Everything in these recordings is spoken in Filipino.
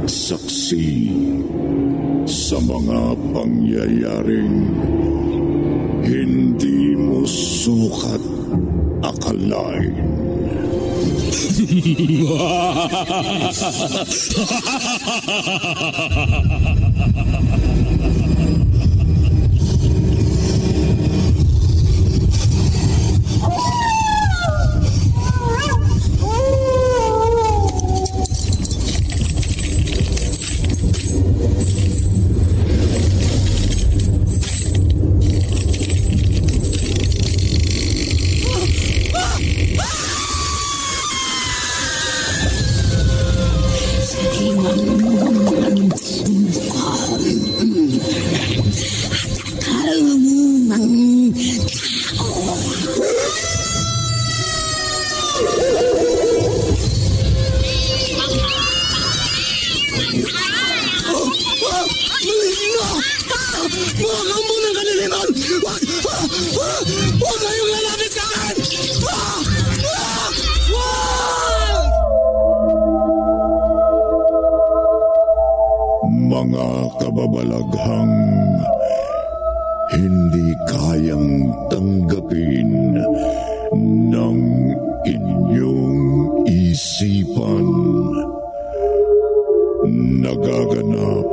magsaksi sa mga pangyayaring hindi mo sukat akalain. Mga kababalaghang hindi kayang tanggapin ng inyong isipan, nagaganap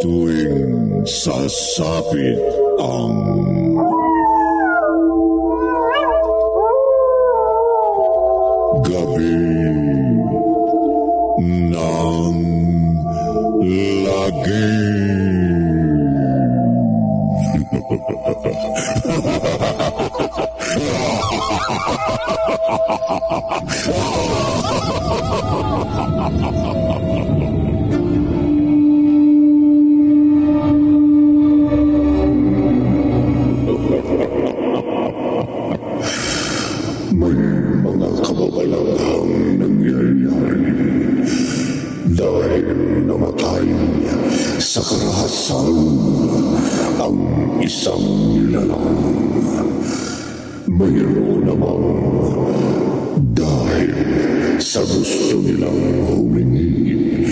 tuwing sasapit ang gabi ng lagi. May mga kababalaghang nangyayari dahil namatay sa karahasan ang isang nilalang. Mayroon namang dahil sa gusto nilang humingi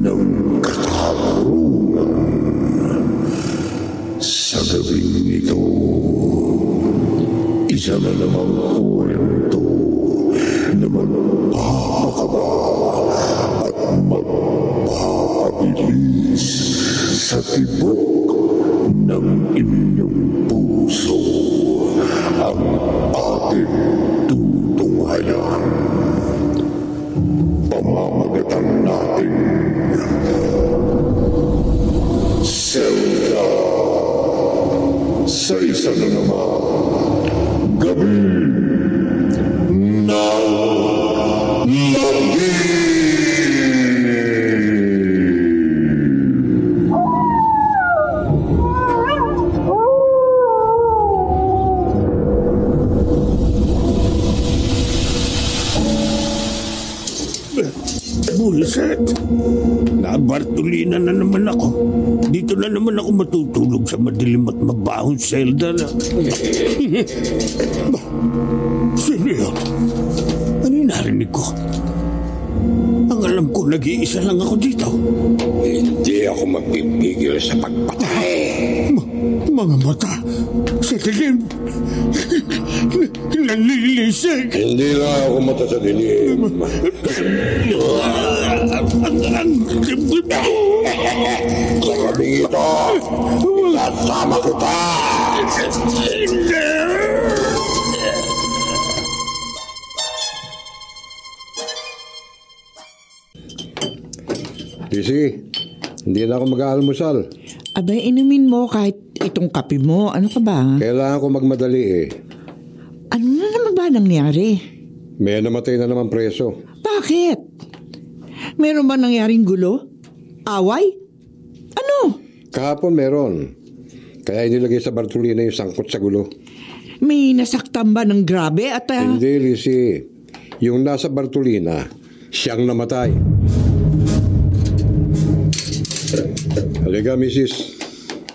ng katarungan. Sa gabing ito, isa na namang kwento na magpapakaba at magpapabilis sa tibok ng inyong puso ang ating tutunghayan. Pamamagatan natin Zelda sa isa na naman gabi ng lagi. Buliset, nabartulina na naman ako. Dito na naman ako matutulog sa madilim at mabahong selda na. Sino yun? Ano yung narinig ko? Ang alam ko, nag-iisa lang ako dito. Hindi ako magpipigil sa pagpatay. Mga mata sa dilim. Nanlilisik. Hindi lang ako mata sa dilim. Sa gabing ito, kasama kita. Tisi, hindi na ako mag-aalmusal. Abay, inumin mo kahit itong kape mo. Ano ka ba? Kailangan ko magmadali eh. Ano na naman ba nangyari? May namatay na naman preso. Bakit? Meron ba nangyaring gulo? Away? Ano? Kahapon meron. Kaya inilagay sa Bartolina yung sangkot sa gulo. May nasaktan ba ng grabe at... Hindi, Lizzie. Yung nasa Bartolina, siyang namatay. Halika, Mrs.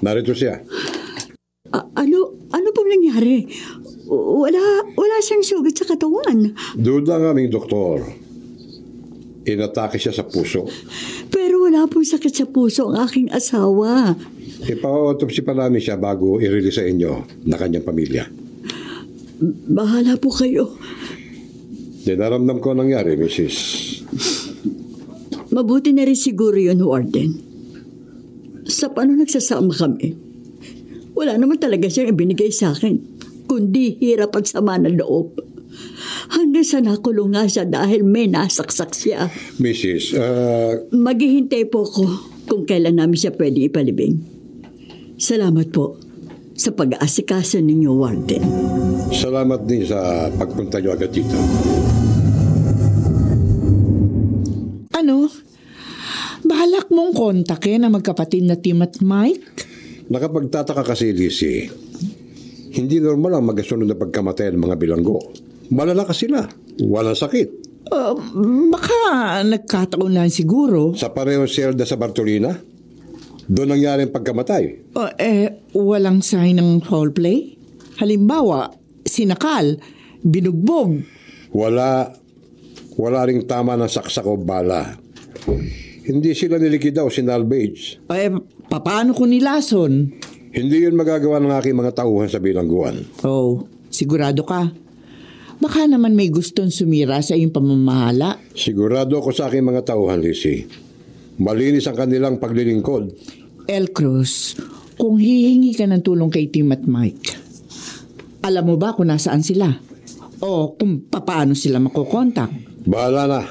Narito siya. Ano pong nangyari? Wala siyang sugat sa katawan. Duda ang aming doktor. Inatake siya sa puso. Pero wala pong sakit sa puso ang aking asawa. Ipa-autopsy pa namin siya bago i-release sa inyo na kanyang pamilya. Bahala po kayo. Dinaramdam ko ang nangyari, Mrs. Mabuti na rin siguro yun, Warden. Sa paano nagsasama kami, wala naman talaga siyang ibinigay sa akin, kundi hirap at sama ng loob. Hanggang sa nakulong nga siya dahil may nasaksak siya. Mrs., Maghihintay po ko kung kailan namin siya pwede ipalibing. Salamat po sa pag-aasikaso ninyo, Warden. salamat din sa pagpunta niyo agad dito. Ano? Balak mong kontakin ang magkapatid na Tim at Mike? Nakapagtataka kasi, Lizzie. Hindi normal ang magkasunod na pagkamatay ng mga bilanggo. Malalakas sila. Walang sakit. Baka nagkataon lang siguro. Sa parehong selda sa Bartolina, doon nangyari ang pagkamatay. Walang sign ng foul play? Halimbawa, sinakal, binugbog. Wala ring tama ng saksak o bala. Hindi sila nilikida o sinalvage. Paano kung nilason? Hindi yun magagawa ng aking mga tauhan sa bilangguan. Oh, sigurado ka? Baka naman may gustong sumira sa iyong pamamahala. Sigurado ako sa aking mga tauhan, Lizzie. Malinis ang kanilang paglilingkod. El Cruz, kung hihingi ka ng tulong kay Tim at Mike, alam mo ba kung nasaan sila? O kung paano sila makokontak? Bahala na.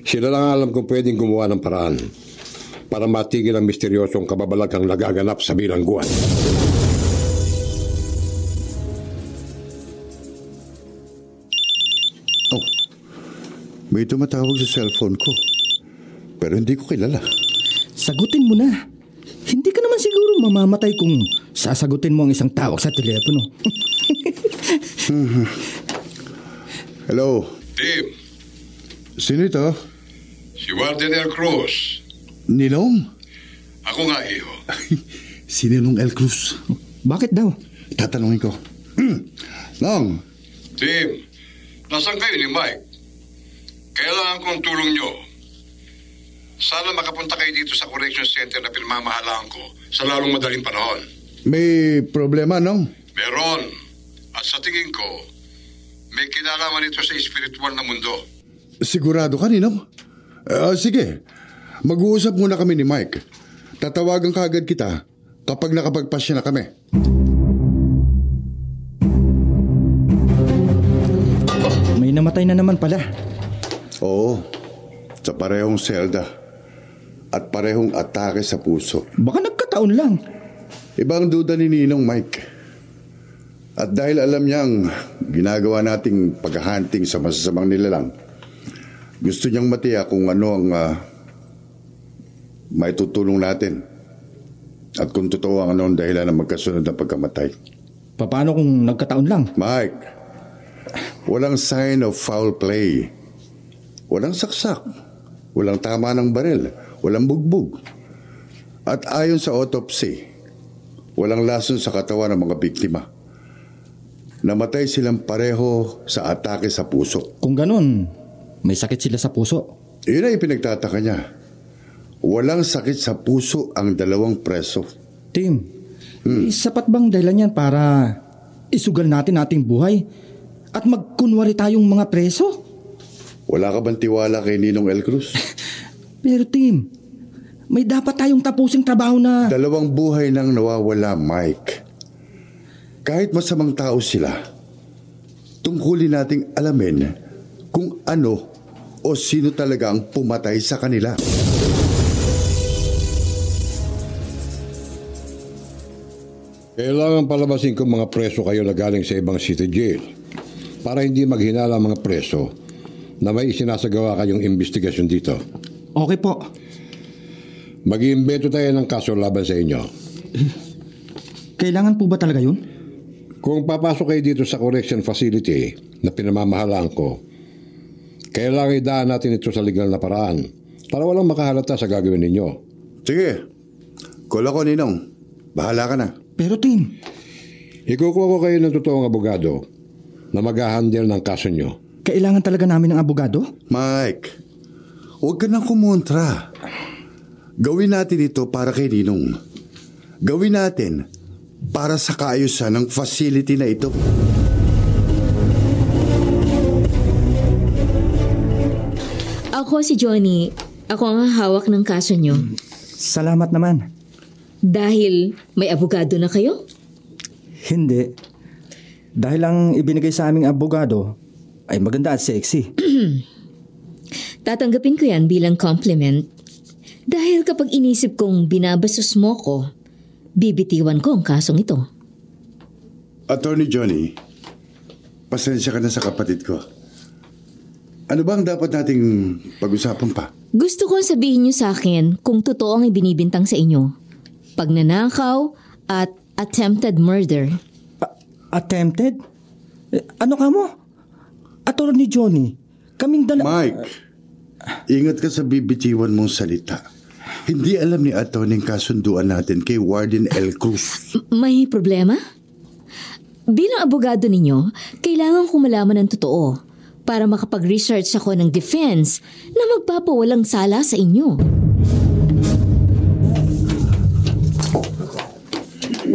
Sila lang alam kung pwedeng gumawa ng paraan para matigil ang misteryosong kababalaghang nagaganap sa bilangguan. May tumatawag sa cellphone ko. Pero hindi ko kilala. Sagutin mo na. Hindi ka naman siguro mamamatay kung sasagutin mo ang isang tawag sa telepono. Hello? Tim, Sino ito? si Warden L. Cruz. Ninong? Ako nga, iho. Si Ninong L. Cruz. Bakit daw? Tatanungin ko. Nong, Tim, nasaan kayo ni Mike? Kailangan kong tulong nyo. Sana makapunta kayo dito sa correction center na pinamamahalaan ko sa lalong madaling panahon. may problema, Nong? Meron. At sa tingin ko, may kinalaman ito sa espiritual na mundo. Sigurado ka, Ninong? Sige. Mag-uusap muna kami ni Mike. Tatawagan ka agad kita kapag nakapagpasya na kami. May namatay na naman pala. Oo. Sa parehong selda. At parehong atake sa puso. Baka nagkataon lang. Ibang duda ni Ninong Mike. At dahil alam niyang ginagawa nating paghahunting sa masasamang nilalang, gusto niyang matiyak kung ano ang maitutulong natin. At kung totoo ang ano ang dahilan ng magkasunod na pagkamatay. Paano kung nagkataon lang? Mike, walang sign of foul play. Walang saksak. Walang tama ng baril. Walang bugbog. At ayon sa autopsy, walang lason sa katawan ng mga biktima. Namatay silang pareho sa atake sa puso. Kung ganun, may sakit sila sa puso. Yun ang ipinagtataka niya. Walang sakit sa puso ang dalawang preso. Tim, sapat bang dahilan yan para isugal natin ating buhay at magkunwari tayong mga preso? Wala ka bang tiwala kay Ninong L. Cruz? Pero Tim, may dapat tayong tapusing trabaho na... Dalawang buhay nang nawawala, Mike. Kahit masamang tao sila, tungkulin nating alamin kung ano o sino talaga ang pumatay sa kanila. Kailangan palabasin ko mga preso kayo na galing sa ibang city jail para hindi maghinala ang mga preso na may isinasagawa kayong investigasyon dito. Okay po. Mag-iimbento tayo ng kaso laban sa inyo. Kailangan po ba talaga yun? Kung papasok kayo dito sa correction facility na pinamamahalaan ko, kailangan idaan natin ito sa legal na paraan para walang makahalata sa gagawin ninyo. Sige, call ako, Ninong. Bahala ka na. Pero Tim, Ikukuha ko kayo ng totoong abogado na mag-handle ng kaso nyo. kailangan talaga namin ng abogado? Mike, Huwag ka nang kumontra. Gawin natin ito para kay Ninong. Gawin natin para sa kaayusan ng facility na ito. Ako si Johnny. Ako ang hawak ng kaso nyo. Salamat naman. Dahil may abogado na kayo? Hindi. Dahil ang ibinigay sa aming abogado ay maganda at sexy. Tatanggapin ko yan bilang compliment. Dahil kapag inisip kong binabastos mo ko, bibitiwan ko ang kasong ito. Attorney Johnny, pasensya ka na sa kapatid ko. Ano ba ang dapat nating pag-usapan pa? Gusto kong sabihin niyo sa akin kung totoo ang ibinibintang sa inyo. Pagnanakaw at attempted murder. Attempted? Ano ka mo? Attorney Johnny, kaming Mike, ingat ka sa bibitiwan mong salita. Hindi alam ni Atty. Kasunduan natin kay Warden L. Cruz. May problema? Bilang abogado ninyo, kailangan ko malaman ng totoo para makapag-research ako ng defense na magpapawalang sala sa inyo.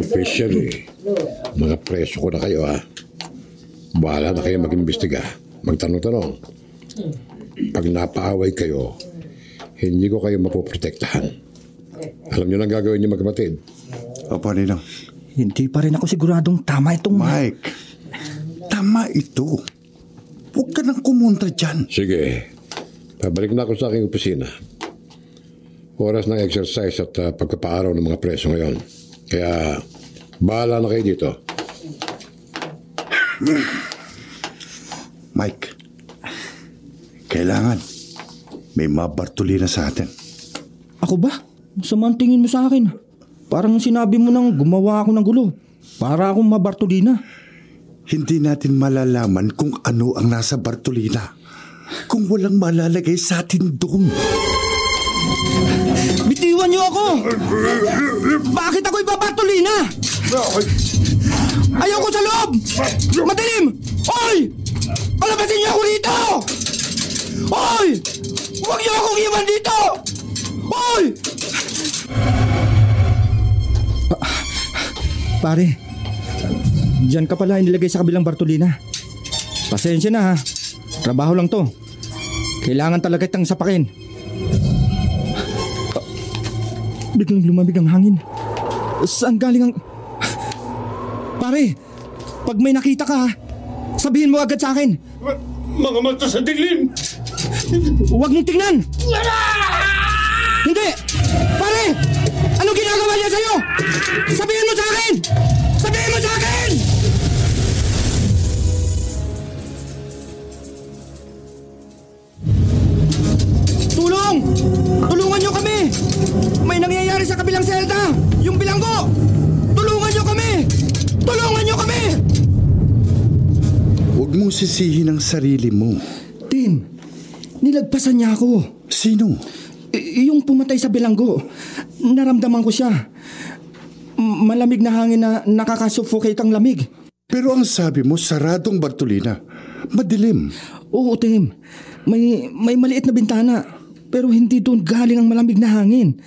Officially, mga preso ko na kayo ha. Bahala na kayo mag-imbestiga, magtanong-tanong. Pag napaaway kayo, hindi ko kayo mapoprotektahan. Alam niyo lang gagawin niyo magkapatid. Opo, Ninong. Hindi pa rin ako siguradong tama itong... Mike, tama ito. Huwag ka nang kumontra dyan. Sige, pabalik na ako sa aking opisina. Oras ng exercise at pagkapaaraw ng mga preso ngayon. Kaya, bahala na kayo dito. Mike, kailangan may mabartuli na sa atin. Ako ba? Sama ang tingin mo sa akin. Parang sinabi mo nang gumawa ako ng gulo. Para akong mabartulina. Hindi natin malalaman kung ano ang nasa Bartolina kung walang malalagay sa atin doon. Bitiwan niyo ako! Bakit ako ibabartulina? Ayaw ko sa loob! Madilim! Oy! Palabasin niyo ako dito! Oy! Huwag niyo akong iwan dito! Oy! Pare, diyan ka pala inilagay sa kabilang Bartolina. Pasensya na ha. Trabaho lang to. Kailangan talaga itang sapakin. Biglang lumamig ang hangin. Saan galing ang... Pare, pag may nakita ka ha, sabihin mo agad sa akin. Mga mata sa dilim! Huwag mong tingnan! Hindi! Pare! Anong ginagawa niya sa'yo? Sabihin mo sa akin! Sabihin mo sa akin! Tulong! Tulungan niyo kami! May nangyayari sa kabilang selda! Yung bilanggo! Tulungan niyo kami! Tulungan niyo kami! Huwag mong sisihin ang sarili mo. Tim, nilagpasan niya ako. Sino? Yung pumatay sa bilanggo. Naramdaman ko siya. Malamig na hangin na nakakasuffocate ang lamig. Pero ang sabi mo, saradong Bartolina. Madilim. Oo, Tim. May maliit na bintana. Pero hindi doon galing ang malamig na hangin.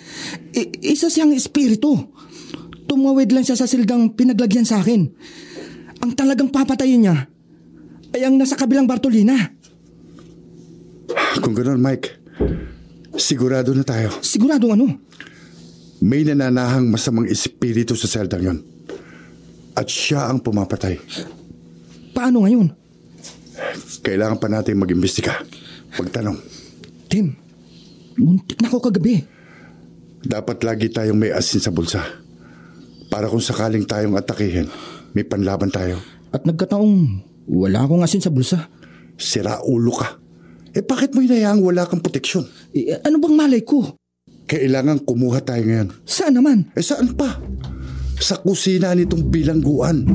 Isa siyang espiritu. Tumawid lang siya sa silgang pinaglagyan sa akin. Ang talagang papatayin niya ay ang nasa kabilang Bartolina. Kung ganoon, Mike, sigurado na tayo. Sigurado ano? May nananahang masamang espiritu sa seldang yon. At siya ang pumapatay. Paano ngayon? Kailangan pa natin mag-imbestiga. Pagtanong. Tim, muntik na ako kagabi. Dapat lagi tayong may asin sa bulsa. Para kung sakaling tayong atakihin, may panlaban tayo. At nagkataong wala akong asin sa bulsa. Sira ulo ka. Bakit mo hinayaang wala kang proteksyon? Ano bang malay ko? Kailangan kumuha tayo ngayon. Saan naman? Saan pa? Sa kusina nitong bilangguan.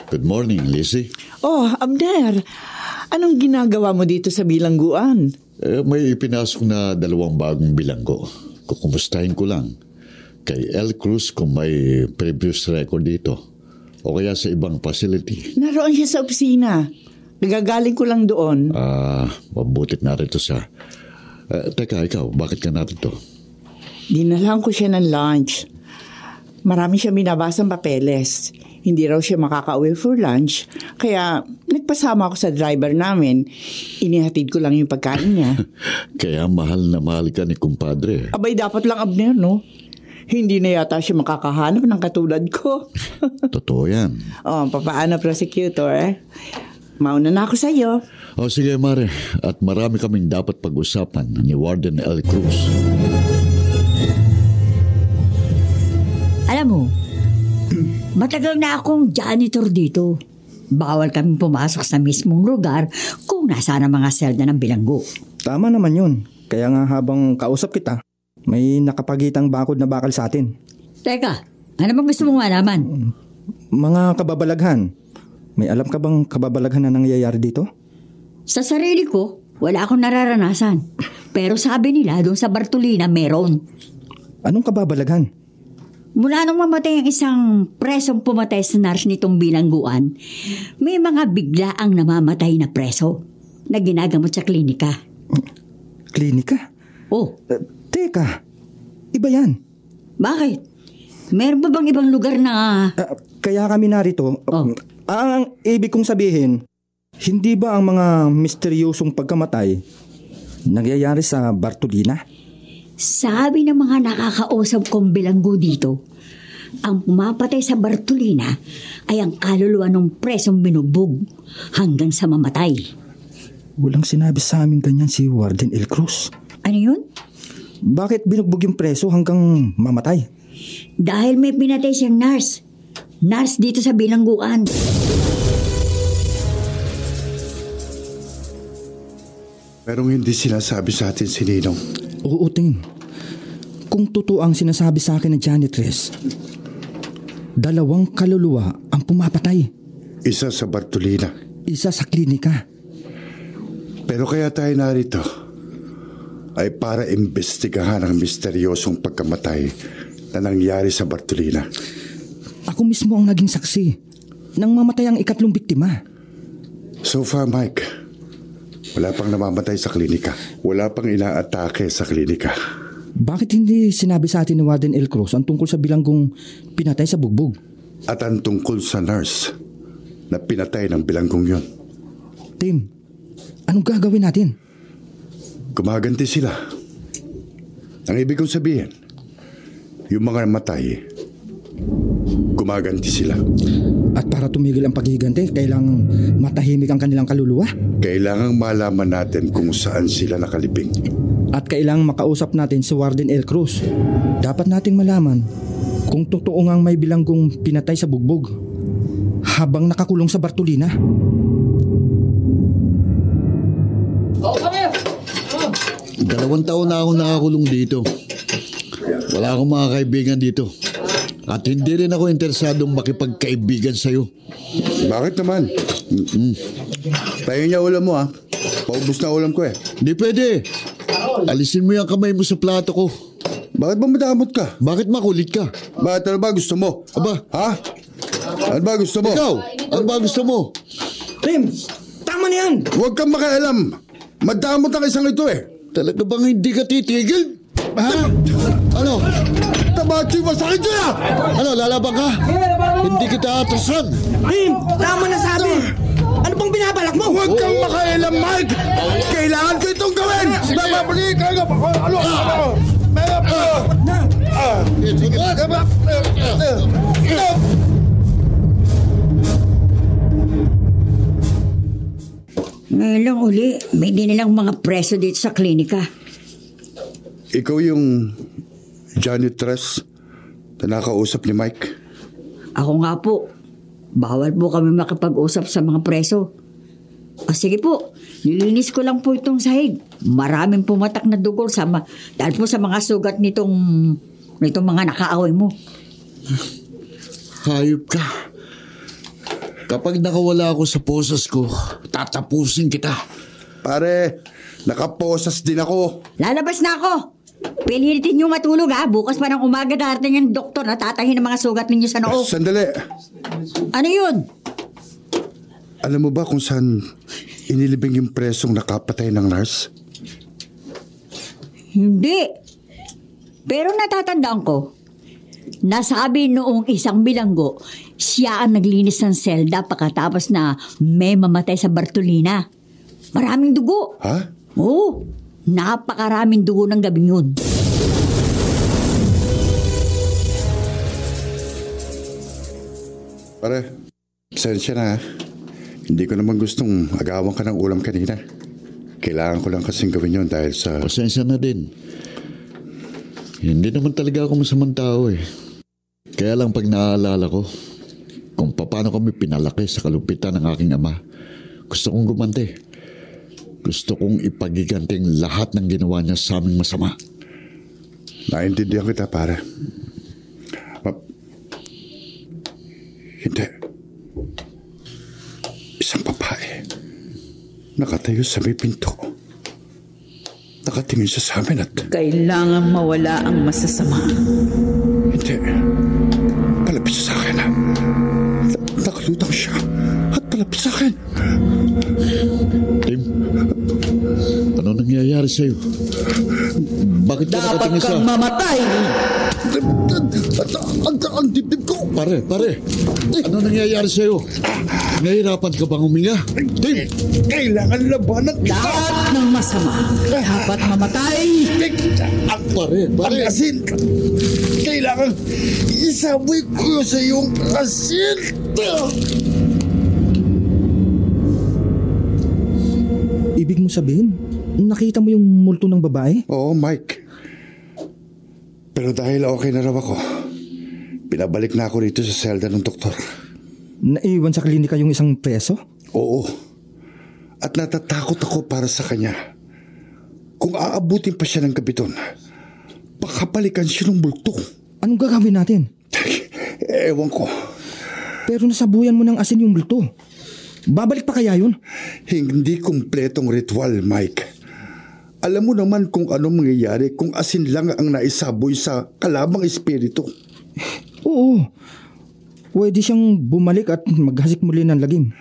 Good morning, Lizzie. Oh, Abner. Anong ginagawa mo dito sa bilangguan? May ipinasok na 2 bagong bilanggo. Kukumustahin ko lang. Kay L. Cruz kung may previous record dito. O kaya sa ibang facility. Naroon siya sa opisina. Nagagaling ko lang doon. Mabutit narito siya. Teka, ikaw, bakit ka narito? Dinalahan ko siya ng lunch. Marami siya binabasang papeles. Hindi raw siya makakauwi for lunch. Kaya nagpasama ako sa driver namin. Inihatid ko lang yung pagkain niya. Kaya mahal na mahal ka ni kumpadre. Abay, dapat lang, Abner, no? Hindi na yata siya makakahanap ng katulad ko. Totoo yan. Papaano, prosecutor? Mauna na ako sa'yo. Sige, Mare. At marami kaming dapat pag-usapan ni Warden L. Cruz. Alam mo, matagal na akong janitor dito. Bawal kaming pumasok sa mismong lugar kung nasaan ang mga selda ng bilanggo. Tama naman yun. Kaya nga habang kausap kita, may nakapagitang bakod na bakal sa atin. Teka, ano bang gusto mong malaman? Mga kababalaghan. May alam ka bang kababalaghan na nangyayari dito? Sa sarili ko, wala akong nararanasan. Pero sabi nila doon sa Bartolina meron. Anong kababalaghan? Mula nung mamatay ang isang presong pumatay sa nurse nitong bilangguan, may mga biglaang namamatay na preso na ginagamot sa klinika. Klinika? Oh. Teka, iba yan. Bakit? Meron ba bang ibang lugar na... Kaya kami narito. Ang ibig kong sabihin, hindi ba ang mga misteryosong pagkamatay nangyayari sa Bartolina? Sabi ng mga nakakausap kong bilanggo dito, ang pumapatay sa Bartolina ay ang kaluluwa ng presong binugbog hanggang sa mamatay. Walang sinabi sa amin ganyan si Warden L. Cruz. Ano yun? Bakit binugbog yung preso hanggang mamatay? Dahil may pinatay siyang nurse. Nurse dito sa bilangguan. Pero hindi sinasabi sa atin si Ninong. Oo, Tim. Kung totoo ang sinasabi sa akin ng janitress, 2 kaluluwa ang pumapatay. Isa sa Bartolina. Isa sa klinika. Pero kaya tayo narito ay para imbestigahan ang misteryosong pagkamatay na nangyari sa Bartolina. Ako mismo ang naging saksi nang mamatay ang 3 biktima. So far, Mike, wala pang namamatay sa klinika. Wala pang inaatake sa klinika. Bakit hindi sinabi sa atin ni Warden L. Cruz ang tungkol sa bilanggong pinatay sa bugbog? At ang tungkol sa nurse na pinatay ng bilanggong yon. Tim, anong gagawin natin? Gumaganti sila. Ang ibig kong sabihin, yung mga namatay, gumaganti sila. At para tumigil ang paghihiganti, kailangang matahimik ang kanilang kaluluwa? Kailangang malaman natin kung saan sila nakalibing. At kailangang makausap natin si Warden L. Cruz. Dapat nating malaman kung totoo ngang may bilanggong pinatay sa bugbog habang nakakulong sa Bartolina. 2 taon na ako nakakulong dito. Wala akong mga kaibigan dito. At hindi rin ako interesadong makipagkaibigan sa'yo. Bakit naman? Tayo niya ulam mo, ha? Paubos na ulam ko, eh. Hindi pwede. Alisin mo yung kamay mo sa plato ko. Bakit ba madamot ka? Bakit makulit ka? Bakit ano ba gusto mo? Aba, Ha? Ano ba gusto mo? ikaw, ano ba gusto mo? Tim, tama na yan! Huwag kang makialam. Madamot ang isang ito, eh. Talaga bang hindi ka titigil? Ha? Ano? Tabacho yung masakit yun, ah! Ano, lalaban ka? Hindi kita atrasan. Tim, tama na sabi! Ano bang binabalak mo? Huwag kang makialam, Mike! Kailangan ko itong gawin! Babalik ka! Ngayon lang uli, may dinilang mga preso dito sa klinika. Ikaw yung janitress na nakausap ni Mike? Ako nga po. Bawal po kami makipag-usap sa mga preso. Sige po, nilinis ko lang po itong sahig. Maraming pumatak na dugo dahil po sa mga sugat nitong mga nakaaway mo. Hayop ka. Kapag nakawala ako sa posas ko, tatapusin kita. Pare, nakaposas din ako. Lalabas na ako. Pilitin niyo matulog ha. Bukas pa ng umaga darating yung doktor na tatahin ang mga sugat ninyo sa noo. Sandali. Ano yun? Alam mo ba kung saan inilibing yung presong nakapatay ng nurse? Hindi. Pero natatandaan ko, nasabi noong isang bilanggo, siya ang naglinis ng selda pagkatapos na may mamatay sa Bartolina. Maraming dugo. Ha? Oo, napakaraming dugo ng gabing yun. Pare, pasensya na ha. Hindi ko naman gustong agawan ka ng ulam kanina. Kailangan ko lang kasing gawin yun dahil sa... Pasensya na din. Hindi naman talaga ako masamang tao eh. Kaya lang pag naaalala ko kung paano kami pinalaki sa kalupitan ng aking ama, gusto kong gumanti. Gusto kong ipagiganting lahat ng ginawa niya sa aming masama. Naintindihan kita, pare. Hindi. Isang babae. Nakatayo sa may pinto. Nakatingin siya sa amin at... Kailangan mawala ang masasama. Hindi. Palapit siya sa akin. Nakalutang siya at palapit sa akin. Tim, ano nangyayari sa'yo? Bakit ka nakatingin sa... Dapat kang mamatay! Ang dibdib ko! Pare. Ano nangyayari sa'yo? Nahihirapan ka bang huminga? Tim! Kailangan labanan kita! Lahat ng masama dapat mamatay! Pare! Ang asin! Kailangan isaboy ko sa iyong asin! Ibig mo sabihin, nakita mo yung multo ng babae? Oo, Mike. Pero dahil okay na raw ako, pinabalik na ako rito sa selda ng doktor. Naiwan sa klinika yung isang preso? Oo. At natatakot ako para sa kanya. Kung aabutin pa siya ng gabi doon, baka balikan siya ng multo. Anong gagawin natin? Ewan ko. Pero nasabuyan mo ng asin yung multo. Babalik pa kaya yun? Hindi kumpletong ritual, Mike. Alam mo naman kung ano mangyayari kung asin lang ang naisaboy sa kalabang espiritu. Oo. Pwede siyang bumalik at maghasik muli ng lagim.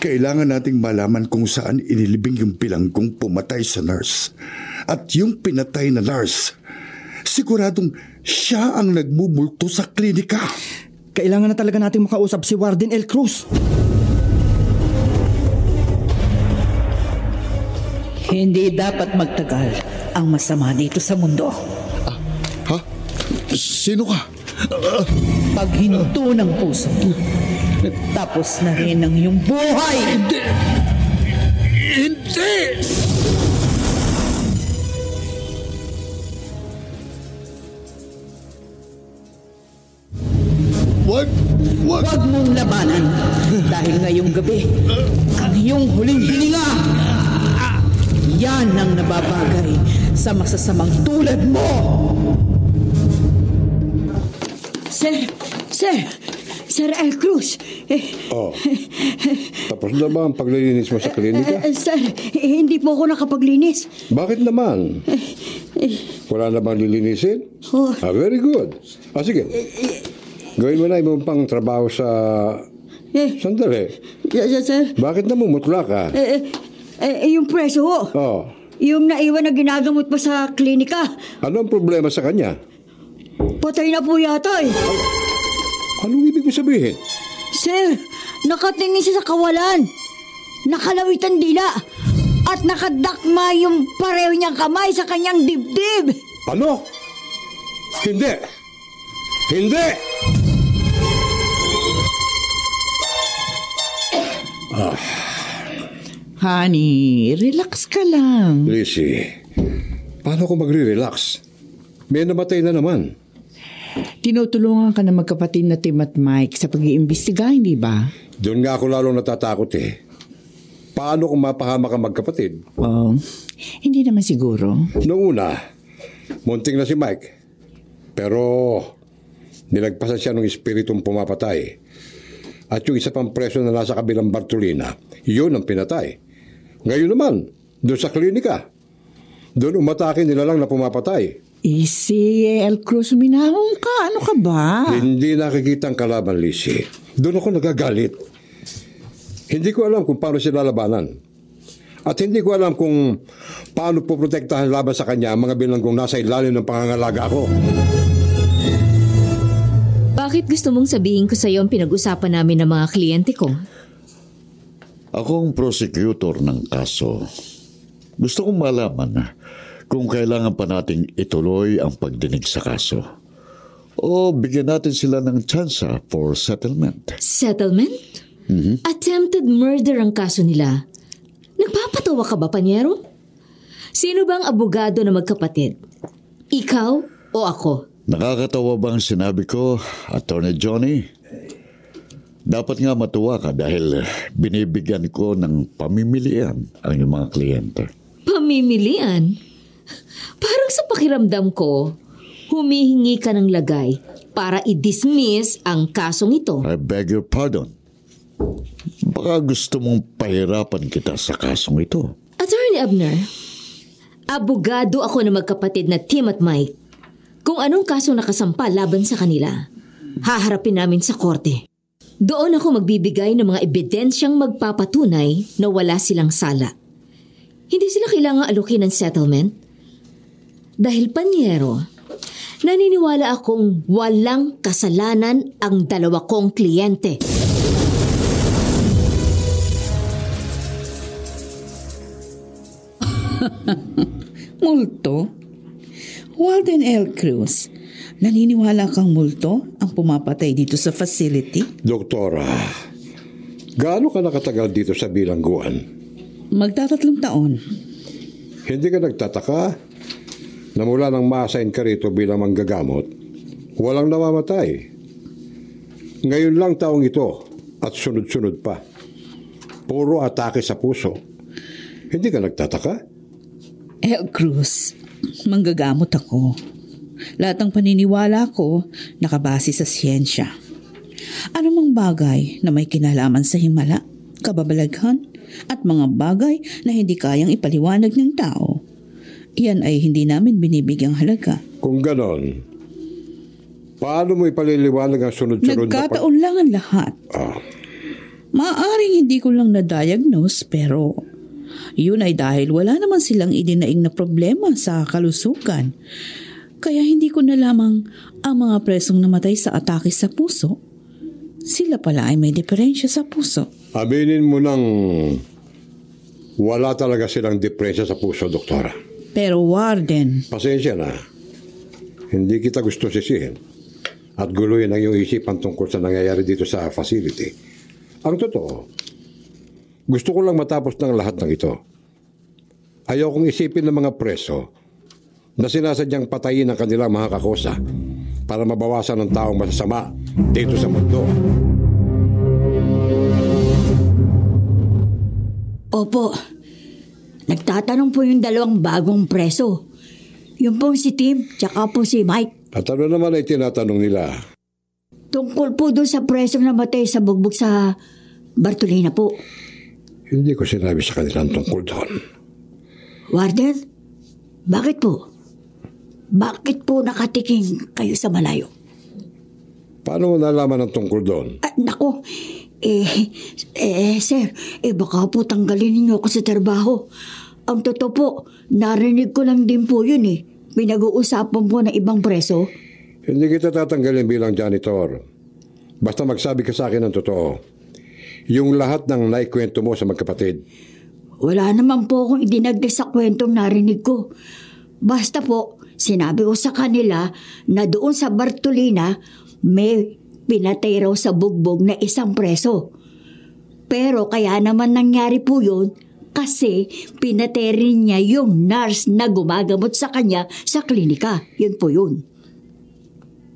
Kailangan nating malaman kung saan inilibing yung bilanggong pumatay sa nurse. At yung pinatay na nurse, siguradong siya ang nagmumulto sa klinika. Kailangan na talaga nating makausap si Warden L. Cruz. Hindi dapat magtagal ang masama dito sa mundo. Ha? Sino ka? Paghinto ng puso. Tapos na rin ang iyong buhay. Hindi! Wag mong labanan dahil ngayong gabi ang iyong huling hininga. Yan ang nababagay sa masasamang tulad mo. Sir L. Cruz. Tapos na ba ang paglilinis mo sa klinika? Sir, hindi po ako nakapaglinis. Bakit naman? Wala na bang lilinisin? Very good. Sige. Gawin mo na yung pang trabaho sa... Sandali. Yes, sir. Bakit namumutla ka? Yung preso ho. Yung naiwan na ginagamot pa sa klinika. Ano ang problema sa kanya? Patay na po yata eh. Anong ibig mo sabihin? Sir, nakatingin siya sa kawalan. Nakalawit ang dila. At nakadakma yung pareho niyang kamay sa kanyang dibdib. Ano? Hindi! Hindi! Honey, relax ka lang. Lizzie, paano ko magre-relax? May namatay na naman. Tinutulungan ka na magkapatid na Tim at Mike sa pag-iimbestiga, hindi ba? Doon nga ako lalong natatakot eh. Paano kung mapahama ka magkapatid? Oh, hindi naman siguro. Noong una, munting na si Mike. Pero nilagpasan siya ng espiritong pumapatay. At yung isa pang preso na nasa kabilang Bartolina, yun ang pinatay. Ngayon naman, doon sa klinika. Doon umatake nila lang na pumapatay. Si El Cruz, minahong ka. Ano ka ba? Hindi nakikita ang kalaban, Lizzie. Doon ako nagagalit. Hindi ko alam kung paano sila labanan. At hindi ko alam kung paano po protektahan laban sa kanya ang mga bilanggong nasa ilalim ng pangangalaga ko. Bakit gusto mong sabihin ko sa iyo ang pinag-usapan namin ng mga kliyente ko? Ako ang prosecutor ng kaso. Gusto kong malaman kung kailangan pa nating ituloy ang pagdinig sa kaso. O bigyan natin sila ng tsansa for settlement. Settlement? Attempted murder ang kaso nila. Nagpapatawa ka ba, Panyero? Sino bang abogado na magkapatid? Ikaw o ako? Nakakatawa ba ang sinabi ko, Attorney Johnny? Dapat nga matuwa ka dahil binibigyan ko ng pamimilian ang iyong mga kliyente. Pamimilian? Parang sa pakiramdam ko, humihingi ka ng lagay para i-dismiss ang kasong ito. I beg your pardon. Baka gusto mong pahirapan kita sa kasong ito. Attorney Abner, abogado ako na magkapatid na Tim at Mike. Kung anong kasong nakasampa laban sa kanila, haharapin namin sa korte. Doon ako magbibigay ng mga ebidensyang magpapatunay na wala silang sala. Hindi sila kailangang alukin ng settlement. Dahil, Panyero, naniniwala akong walang kasalanan ang dalawa kong kliyente. Multo? Walden L. Cruz, naniniwala kang multo ang pumapatay dito sa facility? Doktora, gaano ka nakatagal dito sa bilangguan? Magtatatlong taon. Hindi ka nagtataka na mula nang ma-assign ka rito bilang manggagamot, walang namamatay. Ngayon lang taong ito at sunod-sunod pa. Puro atake sa puso. Hindi ka nagtataka? L. Cruz, manggagamot ako. Lahat ng paniniwala ko nakabase sa siyensya. Anumang bagay na may kinalaman sa himala, kababalaghan, at mga bagay na hindi kayang ipaliwanag ng tao, iyan ay hindi namin binibigyang halaga. Kung ganon, paano mo ipaliliwanag ang sunod-sunod Nagkataon lang ang lahat. Maaaring hindi ko lang na-diagnose, pero yun ay dahil wala naman silang idinaing na problema sa kalusugan. Kaya hindi ko na lamang ang mga presong namatay sa atake sa puso. Sila pala ay may diferensya sa puso. Aminin mo nang wala talaga silang diferensya sa puso, doktora. Pero Warden... Pasensya na. Hindi kita gusto sisihin at guluhin ang iyong isipan tungkol sa nangyayari dito sa facility. Ang totoo, gusto ko lang matapos ng lahat ng ito. Ayaw kong isipin ng mga preso na sinasadyang patayin ang kanilang mga kakosa para mabawasan ng taong masasama dito sa mundo. Opo. Nagtatanong po yung dalawang bagong preso. Yung pong si Tim, tsaka po si Mike. At ano naman ay tinatanong nila? Tungkol po doon sa presong namatay sa bugbog sa Bartolina po. Hindi ko sinabi sa kanilang tungkol doon. Warden, bakit po? Bakit po nakatiking kayo sa malayo? Paano mo nalaman ang tungkol doon? Naku, sir, baka po tanggalin ninyo ako sa trabaho. Ang totoo po, narinig ko lang din po yun eh. Pinag-uusapan po ng ibang preso. Hindi kita tatanggalin bilang janitor. Basta magsabi ka sa akin ng totoo. Yung lahat ng naikwento mo sa magkapatid. Wala naman po akong idinagdag sa kwentong narinig ko. Basta po, sinabi ko sa kanila na doon sa Bartolina may pinatay raw sa bugbog na isang preso. Pero kaya naman nangyari po yun kasi pinatay rin niya yung nurse na gumagamot sa kanya sa klinika. Yun po yun.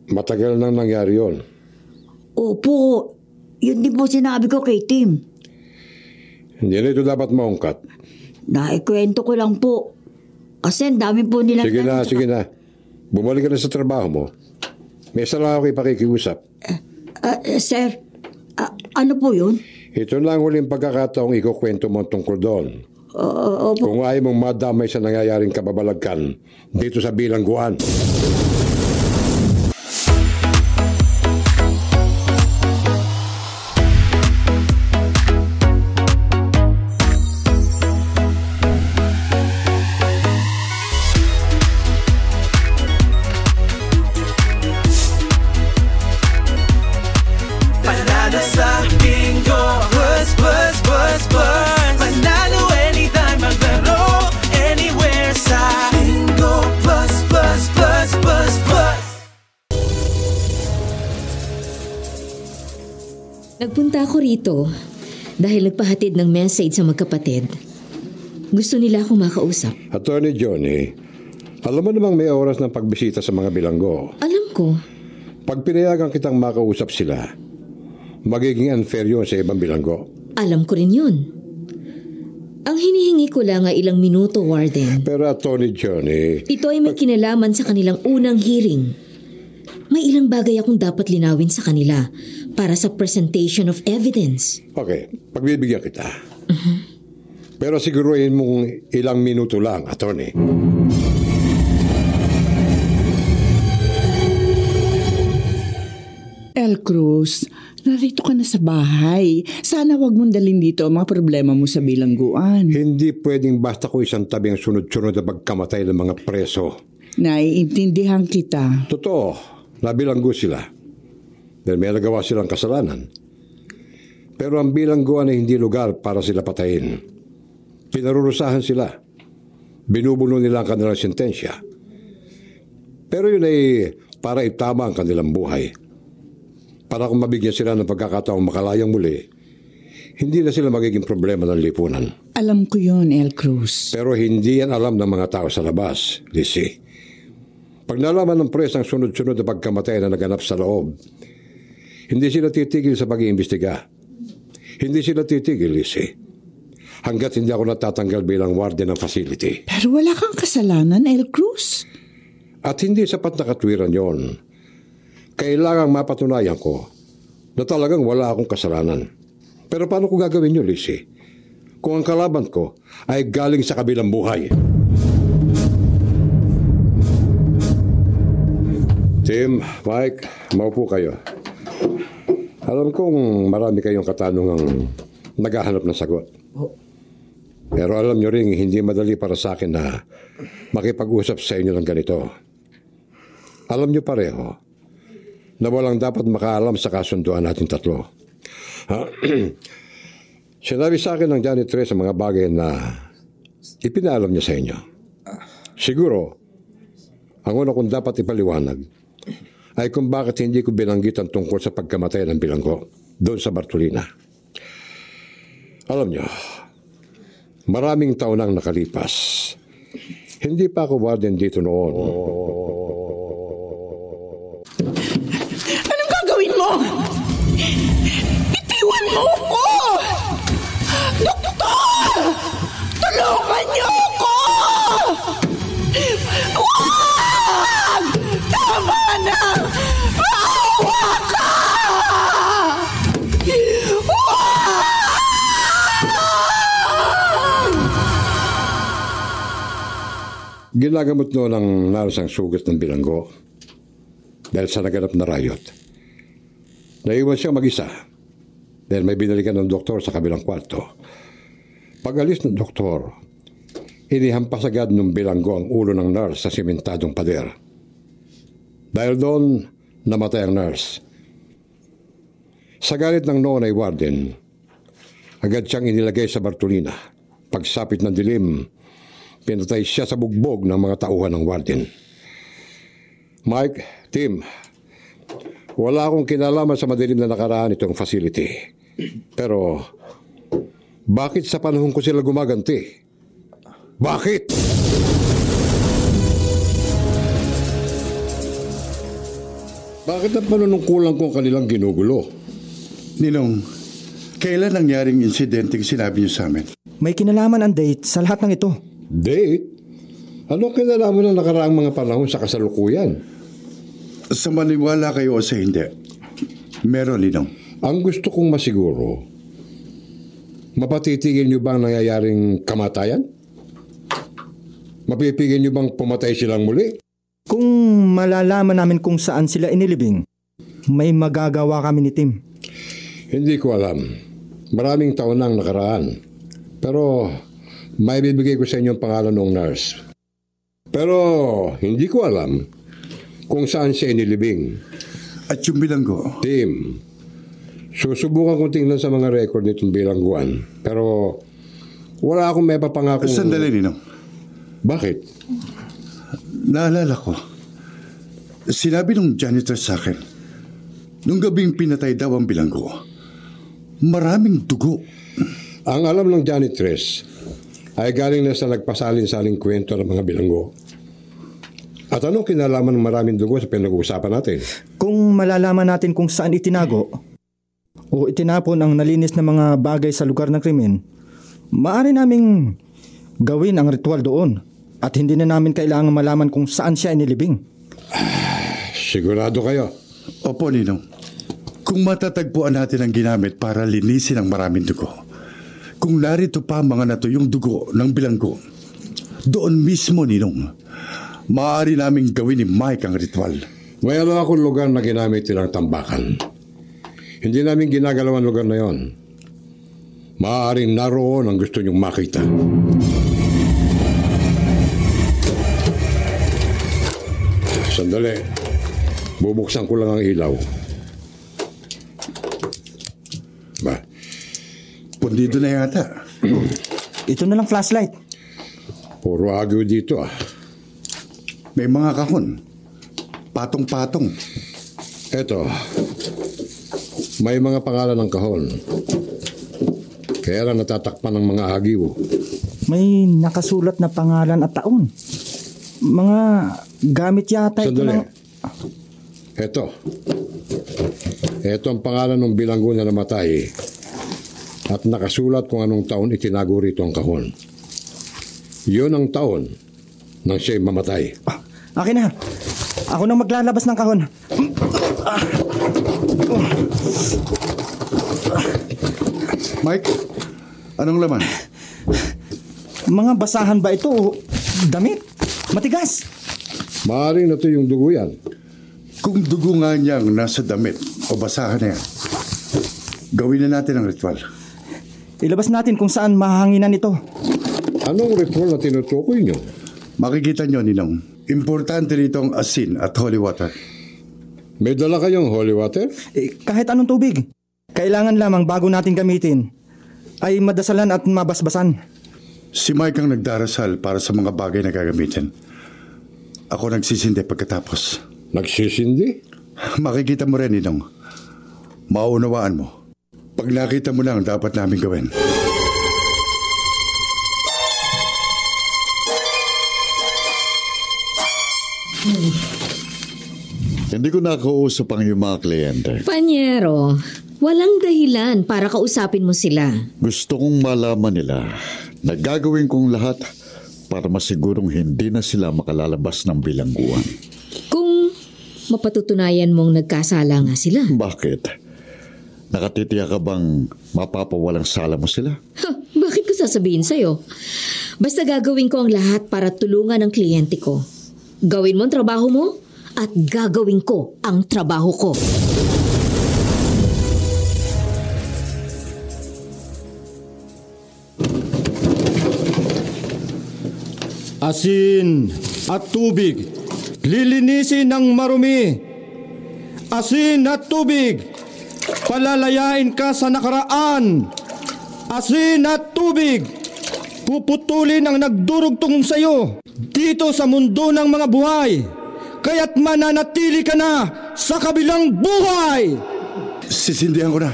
Matagal nang nangyari yun. Opo, yun din po sinabi ko kay Tim. Hindi na ito dapat maungkat. Naikwento ko lang po. Kasi ang dami po nilang... Sige na. Bumalik ka na sa trabaho mo. May isa lang ako ipakikiusap. Sir, ano po yun? Ito na ang huling pagkakataong ikukwento mo tungkol doon. Opo. Kung ayaw mong madamay sa nangyayaring kababalaghan dito sa bilangguan. Nagpunta ako rito dahil nagpahatid ng message sa magkapatid. Gusto nila akong makausap. Attorney Johnny, alam mo namang may oras ng pagbisita sa mga bilanggo. Alam ko. Pag pinayagan kitang makausap sila, magiging unfair yun sa ibang bilanggo. Alam ko rin yun. Ang hinihingi ko lang ay ilang minuto, Warden. Pero Attorney Johnny... Ito ay may kinalaman sa kanilang unang hearing. May ilang bagay akong dapat linawin sa kanila para sa presentation of evidence. Okay, pagbibigyan kita. Pero siguruhin mong ilang minuto lang, Attorney. El Cruz, narito ka na sa bahay. Sana wag mong dalhin dito ang mga problema mo sa bilangguan. Hindi pwedeng basta ko isang tabi ang sunod-sunod na pagkamatay ng mga preso. Naiintindihan kita. Totoo, nabilanggo sila. Dahil may nagawa silang kasalanan. Pero ang bilangguan ay hindi lugar para sila patayin. Pinarurusahan sila. Binubuno nila ang kanilang sentensya. Pero yun ay para itama ang kanilang buhay. Para kung mabigyan sila ng pagkakataong makalayang muli, hindi na sila magiging problema ng lipunan. Alam ko yun, El Cruz. Pero hindi yan alam ng mga tao sa labas, Lizzie. Pag nalaman ng press ang sunod-sunod na pagkamatay na naganap sa loob, hindi sila titigil sa pag-iimbestiga. Hindi sila titigil, Lizzie. Hanggat hindi ako natatanggal bilang warden ng facility. Pero wala kang kasalanan, El Cruz. At hindi sapat na katwiran yon. Kailangang mapatunayan ko na talagang wala akong kasalanan. Pero paano ko gagawin yun, Lizzie? Kung ang kalaban ko ay galing sa kabilang buhay. Tim, Mike, maupo kayo. Alam kong marami kayong katanungang naghahanap ng sagot. Pero alam nyo rin, hindi madali para sa akin na makipag-usap sa inyo ng ganito. Alam nyo pareho na walang dapat makaalam sa kasunduan natin tatlo. Sinabi sa akin ng janitress ang mga bagay na ipinaalam niya sa inyo. Siguro, ang una kong dapat ipaliwanag ay kung bakit hindi ko binanggit ang tungkol sa pagkamatay ng bilanggo doon sa Bartolina. Alam niyo, maraming taon nang nakalipas. Hindi pa ako warden dito noon. Anong gagawin mo? Itiwan mo ako! Doktor! Tulungan niyo ako! Wag! Tama na! Maawa ka! Ginagamot noon ang naros ang sugat ng bilanggo dahil sa naganap na riot. Naiwan siya mag-isa dahil may binalikan ng doktor sa kabilang kwarto. Pag-alis ng doktor, inihampas agad ng bilanggo ang ulo ng nurse sa simentadong pader. Dahil doon, namatay ang nurse. Sa galit ng noon ay warden, agad siyang inilagay sa Bartolina. Pagsapit ng dilim, pinatay siya sa bugbog ng mga tauhan ng warden. Mike, Tim, wala akong kinalaman sa madilim na nakaraan itong facility. Pero, bakit sa panahon ko sila gumaganti? Bakit? Bakit ang panunungkulan ko ang kanilang ginugulo? Ninong, kailan nangyaring insidenteng sinabi niyo sa amin? May kinalaman ang date sa lahat ng ito. Date? Ano kinalaman ng nakaraang mga panahon sa kasalukuyan? Sa maniwala kayo o sa hindi, meron, Ninong. Ang gusto kong masiguro, mapatitigil niyo ba ang nangyayaring kamatayan? Mapipigil niyo bang pumatay silang muli? Kung malalaman namin kung saan sila inilibing, may magagawa kami ni Tim. Hindi ko alam. Maraming taon nang nakaraan. Pero may bibigay ko sa inyo ang pangalan ng nurse. Pero hindi ko alam kung saan siya inilibing. At yung bilanggo? Tim, susubukan kong tingnan sa mga record nitong bilangguan. Pero wala akong may papangako. Sandali, Ninong. Bakit? Naalala ko, sinabi nung janitor sa akin, nung gabing pinatay daw ang bilanggo, Maraming dugo. Ang alam ng janitress ay galing na sa nagpasalin-saling kwento ng mga bilanggo. At anong kinalaman ng maraming dugo sa pinag-uusapan natin? Kung malalaman natin kung saan itinago o itinapon ang nalinis na mga bagay sa lugar ng krimen, maaari naming gawin ang ritual doon at hindi na namin kailangan malaman kung saan siya inilibing. Sigurado kayo? Opo, Ninong. Kung matatagpuan natin ang ginamit para linisin ang maraming dugo, kung narito pa mga natuyong dugo ng bilanggo, doon mismo, Ninong, maaari naming gawin ni Mike ang ritual. Mayroon akong lugar na ginamit nilang tambakan. Hindi namin ginagalaw ang lugar na yon. Maaaring naroon ang gusto niyong makita. Sandali. Bubuksan ko lang ang ilaw. Ba? Pundido na yata. Ito na lang flashlight. Puro agyo dito ah. May mga kahon. Patong-patong. Eto. May mga pangalan ng kahon. Kaya lang natatakpan ng mga agiw. May nakasulat na pangalan at taon. Mga gamit yata ito Sandali. ng... Ito ang pangalan ng bilanggo na namatay at nakasulat kung anong taon itinago rito ang kahon. Yun ang taon nang siya'y mamatay. Akin na. Ako nang maglalabas ng kahon. Mike, anong laman? Mga basahan ba ito o damit? Matigas. Maaaring na ito yung dugo yan. Kung dugo nga niyang nasa damit o basahan na yan, gawin na natin ang ritual. Ilabas natin kung saan mahanginan ito. Anong ritual na tinutukoy niyo? Makikita niyo, Ninong, importante rito ang asin at holy water. May dala kayong holy water? Kahit anong tubig. Kailangan lamang bago natin gamitin ay madasalan at mabasbasan. Si Mike ang nagdarasal para sa mga bagay na gagamitin. Ako nagsisindi pagkatapos. Nagsisindi? Makikita mo rin, Ninong. Maunawaan mo. Pag nakita mo na ang dapat namin gawin. Hindi ko nakausap ang iyong mga kliyente. Panyero, walang dahilan para kausapin mo sila. Gusto kong malaman nila na gagawin kong lahat para masigurong hindi na sila makalalabas ng bilangguan. Kung mapatutunayan mong nagkasala nga sila. Bakit? Nakatitiya ka bang mapapawalang sala mo sila? Bakit ko sasabihin sa'yo? Basta gagawin ko ang lahat para tulungan ang kliyente ko. Gawin mo ang trabaho mo at gagawin ko ang trabaho ko. Asin at tubig, lilinisin ng marumi. Asin at tubig, palalayain ka sa nakaraan. Asin at tubig, puputulin ang nagdurugtong sa iyo dito sa mundo ng mga buhay. Kaya't mananatili ka na sa kabilang buhay. Sisindihan ko na.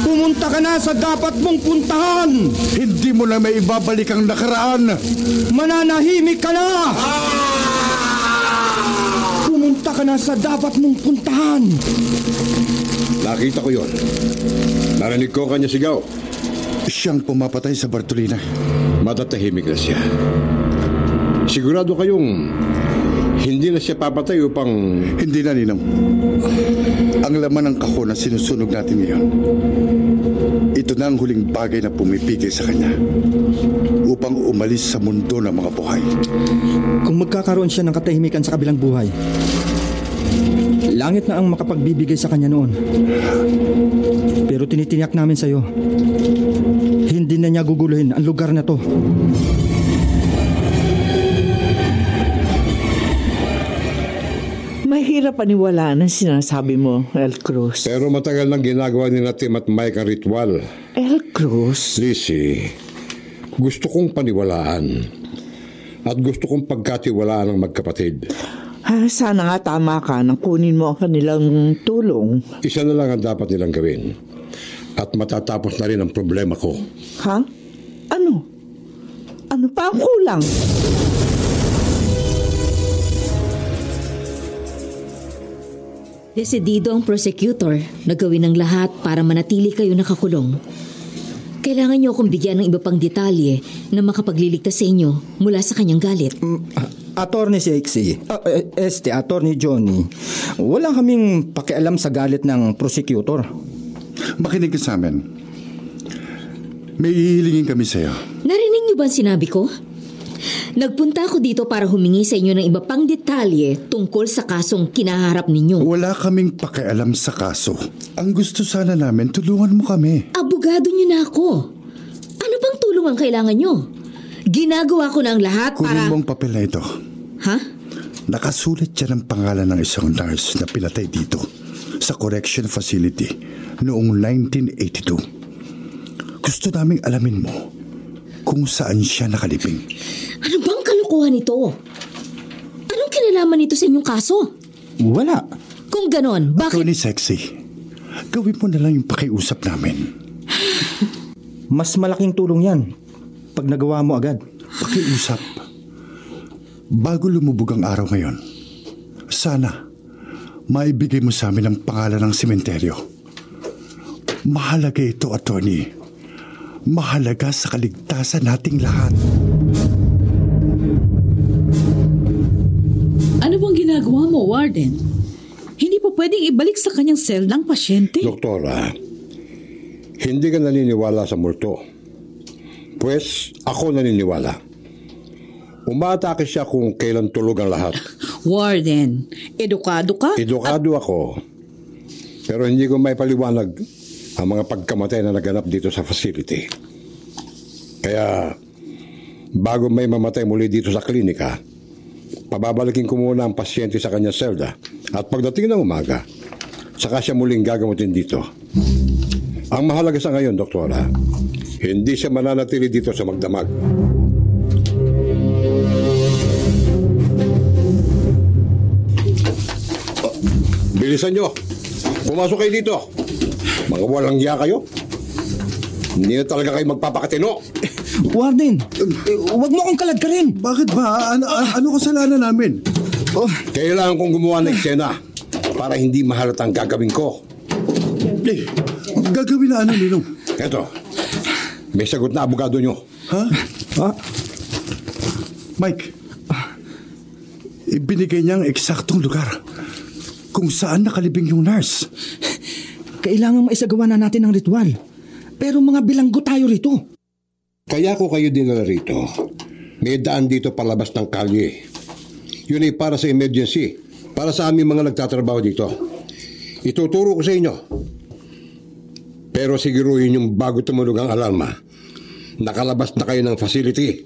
Pumunta ka na sa dapat mong puntahan. Hindi mo na may ibabalik ang nakaraan. Mananahimik ka na. Pumunta ka na sa dapat mong puntahan. Nakita ko yon. Narinig ko kanya sigaw. Siyang pumapatay sa Bartolina. Matatahimik na siya. Sigurado kayong hindi na siya papatay upang... Hindi na, Ninong. Ang laman ng kahon na sinusunog natin ngayon, ito na ang huling bagay na pumipigil sa kanya upang umalis sa mundo ng mga buhay. Kung magkakaroon siya ng katahimikan sa kabilang buhay, langit na ang makapagbibigay sa kanya noon. Pero tinitiniyak namin sa iyo, hindi na niya guguluhin ang lugar na to. Mahirap paniwalaan ang sinasabi mo, El Cruz. Pero matagal nang ginagawa ni na Tim at Mike ang ritual. El Cruz? Lizzie, gusto kong paniwalaan. At gusto kong pagkatiwalaan ng magkapatid. Sana nga tama ka nang kunin mo ang kanilang tulong. Isa na lang ang dapat nilang gawin. At matatapos na rin ang problema ko. Ha? Ano? Ano pa ang kulang? Desidido ang prosecutor na gawin ang lahat para manatili kayo nakakulong. Kailangan niyo akong bigyan ng iba pang detalye na makapagliligtas sa inyo mula sa kanyang galit. Attorney Sexy, Attorney Johnny, wala kaming pakialam sa galit ng prosecutor. Makinig ka sa amin. May ihilingin kami sa'yo. Narinig niyo ba ang sinabi ko? Nagpunta ako dito para humingi sa inyo ng iba pang detalye tungkol sa kasong kinaharap ninyo. Wala kaming pakialam sa kaso. Ang gusto sana namin, tulungan mo kami. Abogado niyo na ako. Ano bang tulong ang kailangan niyo? Ginagawa ko na ang lahat para... Kunin mo ang papel na ito. Ha? Nakasulat dyan ang pangalan ng isang nurse na pinatay dito sa correction facility noong 1982. Gusto naming alamin mo kung saan siya nakalibing. Ano bang kalokohan ito? Anong kinalaman nito sa inyong kaso? Wala. Kung ganon, bakit... Attorney Sexy, gawin mo na lang yung pakiusap namin. Mas malaking tulong yan pag nagawa mo agad. Pakiusap. Bago lumubog ang araw ngayon, sana maibigay mo sa amin ang pangalan ng sementeryo. Mahalaga ito, attorney. Mahalaga sa kaligtasan nating lahat. Ano bang ginagawa mo, Warden? Hindi pa pwedeng ibalik sa kanyang seldang pasyente? Doktora, hindi ka naniniwala sa multo. Pues, ako naniniwala. Umaatake siya kung kailan tulog ang lahat. Warden, edukado ka? Edukado ako. Pero hindi ko may paliwanag ang mga pagkamatay na naganap dito sa facility. Kaya, bago may mamatay muli dito sa klinika, pababalikin ko muna ang pasyente sa kanyang selda. At pagdating ng umaga, saka siya muling gagamutin dito. Ang mahalaga sa ngayon, doktora, hindi siya mananatili dito sa magdamag. Bilisan nyo! Pumasok kayo dito! Mga walang hiya kayo? Hindi na talaga kayo magpapakatino! Warden, huwag mo akong kaladkarin. Bakit ba? Ano kasalanan namin? Kailangan kong gumawa ng eksena para hindi mahalata ang gagawin ko. Gagawin na ano, Ninong? Eto, may sagot na abogado nyo. Ha? Mike, ibinigay niya ang eksaktong lugar kung saan nakalibing yung nurse. Kailangan maisagawa na natin ang ritual. Pero mga bilanggo tayo rito. Kaya ko kayo dinala rito. May daan dito palabas ng kalye. Yun ay para sa emergency. Para sa aming mga nagtatrabaho dito. Ituturo ko sa inyo. Pero siguruhin yung bago tumunog ang alarma, nakalabas na kayo ng facility.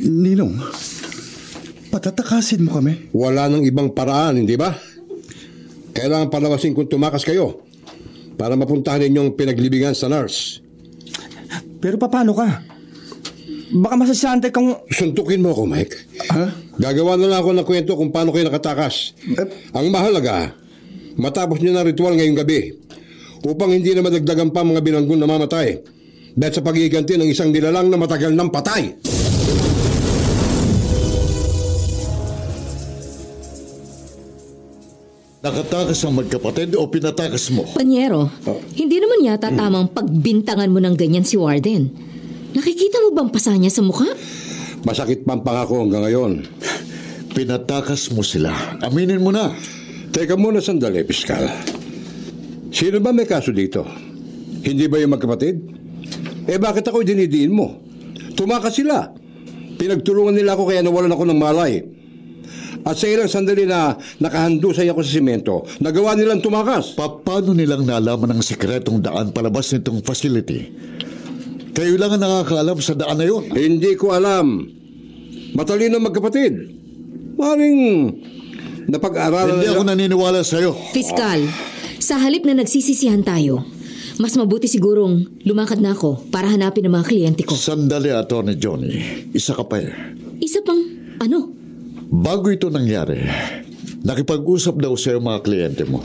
Ninong, patatakasin mo kami? Wala nang ibang paraan, hindi ba? Kailangan palawasin kung tumakas kayo para mapuntahan ninyong pinaglibingan sa nurse. Pero paano ka? Baka masasante kang... Suntukin mo ako, Mike. Ha? Gagawa na lang ako ng kwento kung paano kayo nakatakas. Ang mahalaga, matapos nyo na ritual ngayong gabi upang hindi na madagdagan pa mga binanggun na mamatay dahil sa pagiganti ng isang nilalang na matagal ng patay. Nakatakas ang magkapatid o pinatakas mo? Panyero, hindi naman yata tamang pagbintangan mo ng ganyan si Warden. Nakikita mo bang pasa niya sa mukha? Masakit pa ang pangako hanggang ngayon. Pinatakas mo sila. Aminin mo na. Teka muna sandali, Piskal. Sino ba may kaso dito? Hindi ba yung magkapatid? Bakit ako dinidiin mo? Tumakas sila. Pinagtulungan nila ako kaya nawalan ako ng malay. At sa ilang sandali na nakahandusay ako sa simento, nagawa nilang tumakas. Paano nilang nalaman ang sikretong daan palabas nitong facility? Kayo lang ang nakakaalam sa daan na yun. Hindi ko alam. Matalino magkapatid. Maring napag-aralan Hindi ako naniniwala sa'yo. Fiskal, sa halip na nagsisisihan tayo, mas mabuti sigurong lumakad na ako para hanapin ang mga kliyente ko. Sandali, Atty. Johnny. Isa ka pa eh. Isa pang, ano? Bago ito nangyari, nakipag-usap daw sa'yo mga kliyente mo.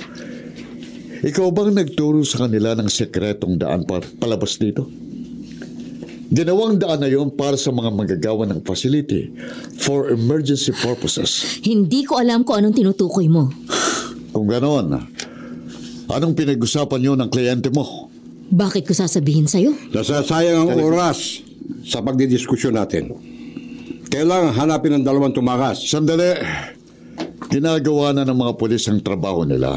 Ikaw bang nagturo sa kanila ng sekretong daan palabas dito? Ginawang daan na yun para sa mga manggagawa ng facility for emergency purposes. Hindi ko alam kung anong tinutukoy mo. Kung ganoon, anong pinag-usapan niyo ng kliyente mo? Bakit ko sasabihin sa'yo? Nasasayang ang oras sa pagdidiskusyon natin. Kailangan hanapin ang dalawang tumakas. Sandali. Ginagawa na ng mga pulis ang trabaho nila.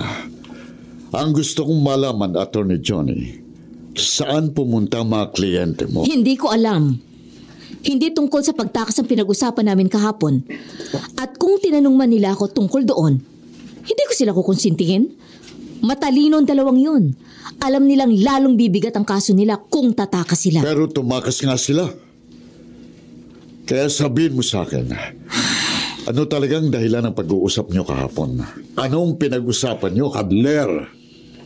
Ang gusto kong malaman, Attorney Johnny, saan pumunta ang mga kliyente mo? Hindi ko alam. Hindi tungkol sa pagtakas ang pinag-usapan namin kahapon. At kung tinanong man nila ako tungkol doon, hindi ko sila kukonsintihin. Matalino ang dalawang yun. Alam nilang lalong bibigat ang kaso nila kung tatakas sila. Pero tumakas nga sila. Kaya sabihin mo sa akin, ano talagang dahilan ng pag-uusap nyo kahapon? Anong pinag-usapan nyo? Abner,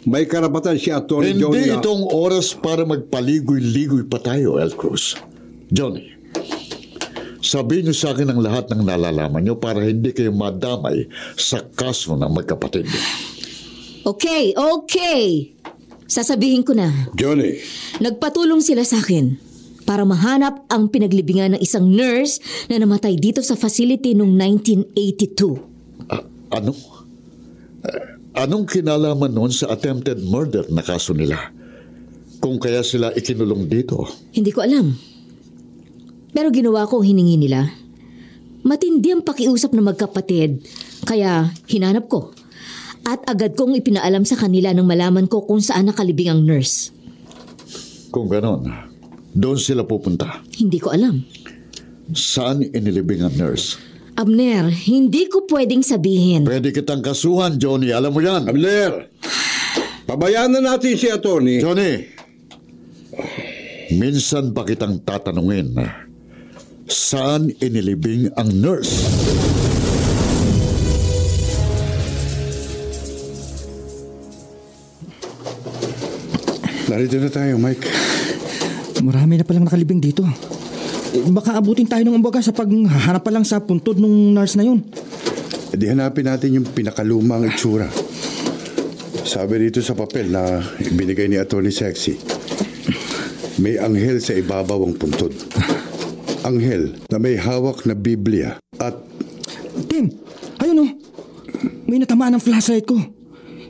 may karapatan si Atty. Johnny. Hindi itong oras para magpaligoy-ligoy pa tayo, El Cruz. Johnny, sabihin nyo sa akin ang lahat ng nalalaman nyo para hindi kayo madamay sa kaso ng magkapatid. Okay. Sasabihin ko na. Johnny. Nagpatulong sila sa akin para mahanap ang pinaglibingan ng isang nurse na namatay dito sa facility noong 1982. Ano? Anong kinalaman noon sa attempted murder na kaso nila? Kung kaya sila ikinulong dito? Hindi ko alam. Pero ginawa ko ang hiningi nila. Matindi ang pakiusap ng magkapatid, kaya hinanap ko. At agad kong ipinaalam sa kanila nang malaman ko kung saan nakalibing ang nurse. Kung ganon, doon sila pupunta? Hindi ko alam. Saan inilibing ang nurse? Abner, hindi ko pwedeng sabihin. Pwede kitang kasuhan, Johnny. Alam mo yan. Abner, pabayaan na natin si Atty. Johnny, minsan pa kitang tatanungin, saan inilibing ang nurse? Narito na tayo, Mike. Marami na palang nakalibing dito. Baka abutin tayo ng umbaga sa paghahanap pa lang sa puntod ng nurse na yun. E di hanapin natin yung pinakalumang itsura. Sabi dito sa papel na binigay ni Atty. Sexy, may anghel sa ibabaw ang puntod. Anghel na may hawak na Biblia at... Tim, ayun o. May natamaan ng flashlight ko.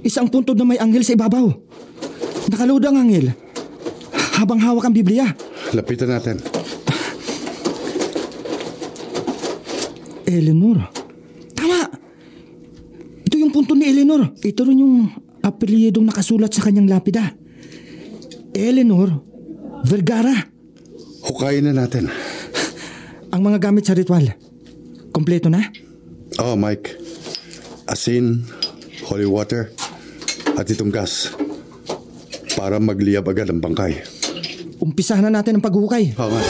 Isang puntod na may anghel sa ibabaw. Nakaluda ang anghel habang hawak ang Biblia. Lapitan natin. Eleanor. Tama! Ito yung puntod ni Eleanor. Ito rin yung apelyidong nakasulat sa kanyang lapida. Eleanor Vergara. Hukayin na natin. Ang mga gamit sa ritual, kompleto na? Oh, Mike. Asin, holy water, at itong gas. Para magliyab agad ang bangkay. Umpisahan na natin ang paghukay. Oo nga.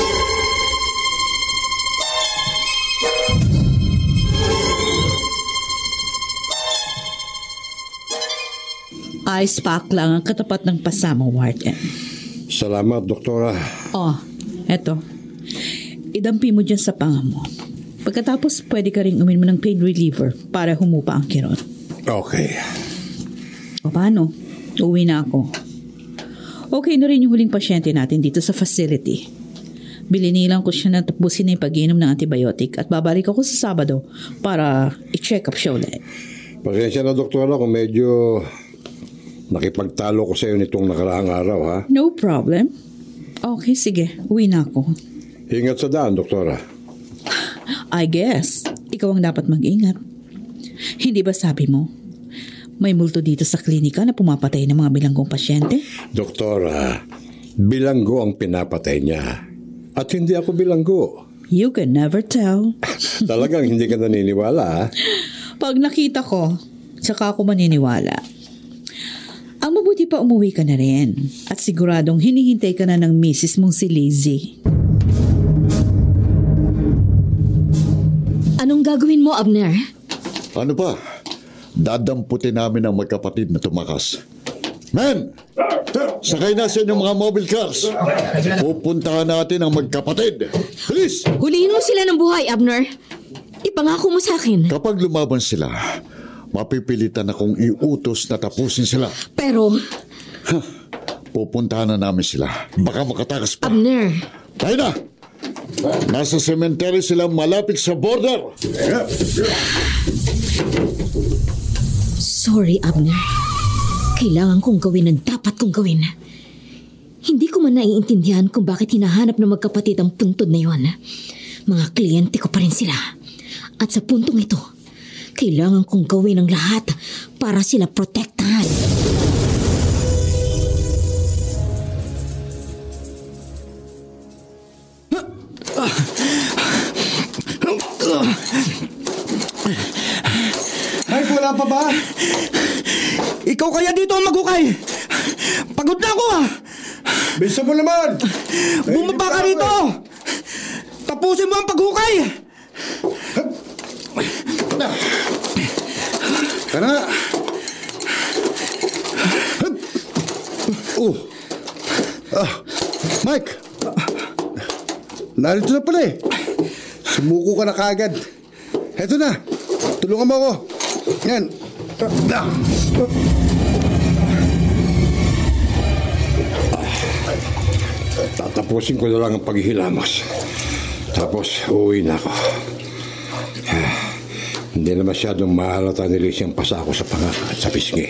Ice pack lang ang katapat ng pasama, Warden. Salamat, Doktora. Oh, eto. Idampi mo dyan sa panga mo. Pagkatapos, pwede ka rin uminom ng pain reliever para humupa ang kirot. Okay. O paano? Uwi na ako. Okay na rin yung huling pasyente natin dito sa facility. Bilinilang ko siya na tapusin na yung pag-inom ng antibiotic at babalik ako sa Sabado para i-check up siya ulit. Pasensya na, Doktora, kung medyo nakipagtalo ko sa iyo nitong nakaraang araw, ha? No problem. Okay, sige. Uwi na ako. Ingat sa daan, Doktora. I guess, ikaw ang dapat mag-ingat. Hindi ba sabi mo, may multo dito sa klinika na pumapatay ng mga bilanggong pasyente? Doktora, bilanggo ang pinapatay niya. At hindi ako bilanggo. You can never tell. Talagang hindi ka naniniwala, ha? Pag nakita ko, saka ako maniniwala. Ang mabuti pa umuwi ka na rin. At siguradong hinihintay ka na ng misis mong si Lizzie. Anong gagawin mo, Abner? Ano pa? Dadamputin namin ang magkapatid na tumakas. Men! Sakay na sa inyong mga mobile cars. Pupuntahan natin ang magkapatid. Please! Hulihin mo sila ng buhay, Abner. Ipangako mo sa akin. Kapag lumaban sila, mapipilitan akong iutos na tapusin sila. Pero, Pupuntahan na namin sila. Baka makatakas pa. Abner, Tayo na! Nasa cemetery sila malapit sa border. sorry, Abner. Kailangan kong gawin ang dapat kong gawin. Hindi ko man naiintindihan kung bakit hinahanap ng magkapatid ang puntod na yon. Mga kliyente ko pa rin sila. At sa puntong ito, kailangan kong gawin ang lahat para sila protektahan. Mike, wala pa ba? Ikaw kaya dito ang maghukay. Pagod na ako Bisa mo naman! Bumaba ka rito! Tapusin mo ang paghukay! Kana! Mike! Narito na pala eh. Sumuko ka na kaagad. Eto na. Tulungan mo ako. Yan. Tatapusin ko na lang ang paghihilamos. Tapos uuwi na ako. Hindi na masyadong mahalata ni Liz yung pasa ako sa panga at sa pisngi.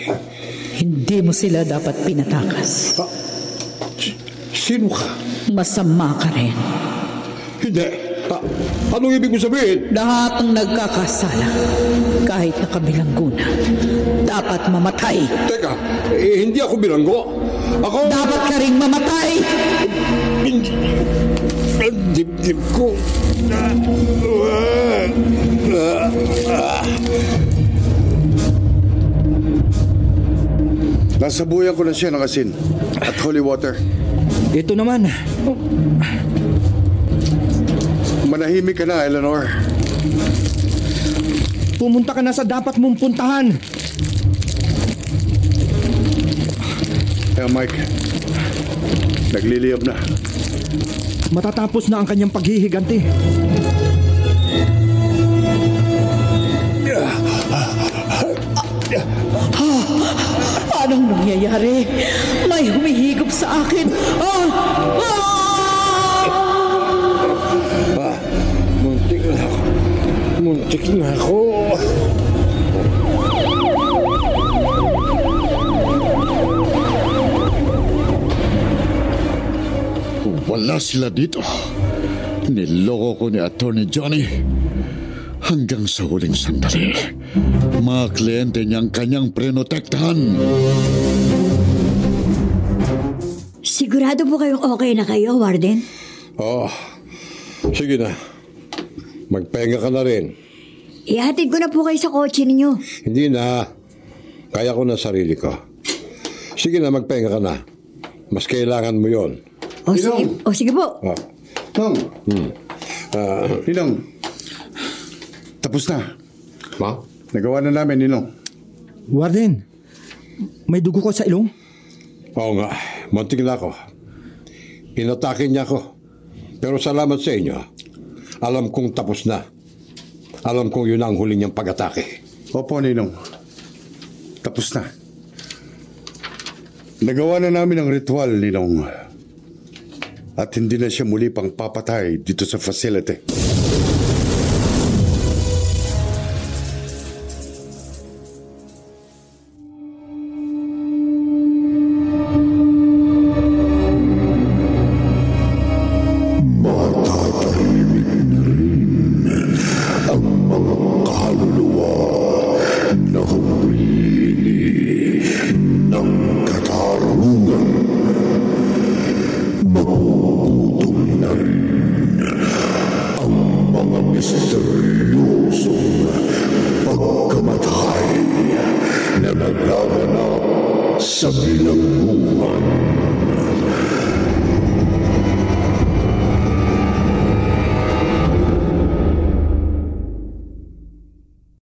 Hindi mo sila dapat pinatakas. Sino ka? Masama ka rin. Hindi. Anong ibig mo sabihin? Lahat ng nagkakasala, kahit nakabilanggo na, dapat mamatay. Teka, hindi ako bilanggo. Ako... Dapat ka ring mamatay! Ang dibdib ko. Nasabuyan ko na siya ng asin at holy water. Ito naman. Manahimik ka na, Eleanor. Pumunta ka na sa dapat mong puntahan. Mike, nagliliyab na. Matatapos na ang kanyang paghihiganti. Anong nangyayari? May humihigop sa akin. Muntik na ako. Muntik na ako. Wala sila dito. Niloko ko ni Attorney Johnny. Hanggang sa huling sandali, mga kliyente niyang kanyang prenotektahan. Sigurado po kayong okay na kayo, Warden? Sige na. Magpahinga ka na rin. Ihatid ko na po kayo sa kotse ninyo. Hindi na. Kaya ko na sarili ko. Sige na, magpahinga ka na. Mas kailangan mo yon. Sige po. Nong. Ninong. Tapos na. Ma? Nagawa na namin, Ninong. Warden, may dugo ko sa ilong? Oo nga. Muntik na ako. Inatake niya ako. Pero salamat sa inyo. Alam kong tapos na. Alam kong yun ang huli niyang pag-atake. Opo, Ninong. Tapos na. Nagawa na namin ang ritual, Ninong. At hindi na siya muli pang papatay dito sa facility. Matatahimik na rin ang mga kaluluwa na humili ng katarungan. Magugutom na rin ang mga misteryosong pagkamatay na nagaganap sa bilangguan.